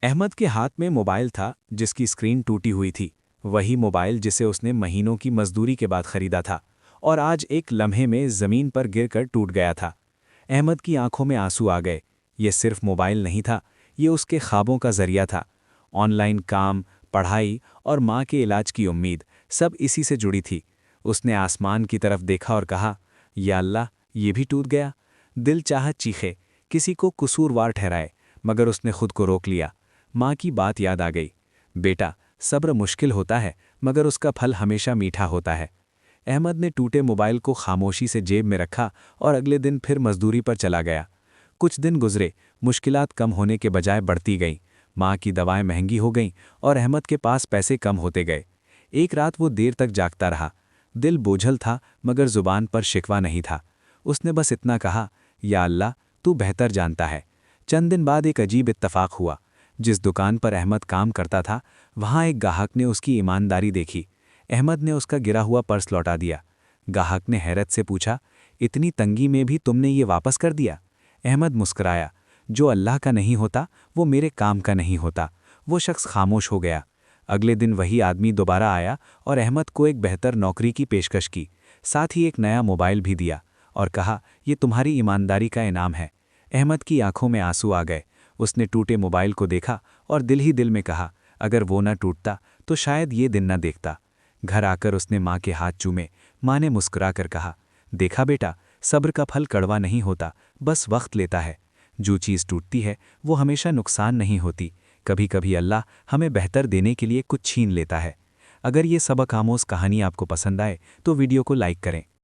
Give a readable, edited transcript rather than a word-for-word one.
अहमद के हाथ में मोबाइल था जिसकी स्क्रीन टूटी हुई थी। वही मोबाइल जिसे उसने महीनों की मजदूरी के बाद खरीदा था और आज एक लम्हे में ज़मीन पर गिरकर टूट गया था। अहमद की आंखों में आंसू आ गए। ये सिर्फ मोबाइल नहीं था, ये उसके ख्वाबों का जरिया था। ऑनलाइन काम, पढ़ाई और माँ के इलाज की उम्मीद सब इसी से जुड़ी थी। उसने आसमान की तरफ देखा और कहा, या अल्लाह, ये भी टूट गया। दिल चाह चीखे, किसी को कसूरवार ठहराए, मगर उसने खुद को रोक लिया। माँ की बात याद आ गई। बेटा, सब्र मुश्किल होता है मगर उसका फल हमेशा मीठा होता है। अहमद ने टूटे मोबाइल को खामोशी से जेब में रखा और अगले दिन फिर मजदूरी पर चला गया। कुछ दिन गुजरे, मुश्किलात कम होने के बजाय बढ़ती गईं। माँ की दवाएं महंगी हो गईं और अहमद के पास पैसे कम होते गए। एक रात वो देर तक जागता रहा। दिल बोझल था मगर जुबान पर शिकवा नहीं था। उसने बस इतना कहा, या अल्लाह, तू बेहतर जानता है। चंद दिन बाद एक अजीब इत्तफाक हुआ। जिस दुकान पर अहमद काम करता था, वहाँ एक गाहक ने उसकी ईमानदारी देखी। अहमद ने उसका गिरा हुआ पर्स लौटा दिया। गाहक ने हैरत से पूछा, इतनी तंगी में भी तुमने ये वापस कर दिया? अहमद मुस्कुराया, जो अल्लाह का नहीं होता वो मेरे काम का नहीं होता। वो शख्स खामोश हो गया। अगले दिन वही आदमी दोबारा आया और अहमद को एक बेहतर नौकरी की पेशकश की, साथ ही एक नया मोबाइल भी दिया और कहा, ये तुम्हारी ईमानदारी का इनाम है। अहमद की आंखों में आंसू आ गए। उसने टूटे मोबाइल को देखा और दिल ही दिल में कहा, अगर वो न टूटता तो शायद ये दिन न देखता। घर आकर उसने माँ के हाथ चूमे। माँ ने मुस्कुरा कर कहा, देखा बेटा, सब्र का फल कड़वा नहीं होता, बस वक्त लेता है। जो चीज़ टूटती है वो हमेशा नुकसान नहीं होती। कभी कभी अल्लाह हमें बेहतर देने के लिए कुछ छीन लेता है। अगर ये सबक आमोज़ कहानी आपको पसंद आए तो वीडियो को लाइक करें।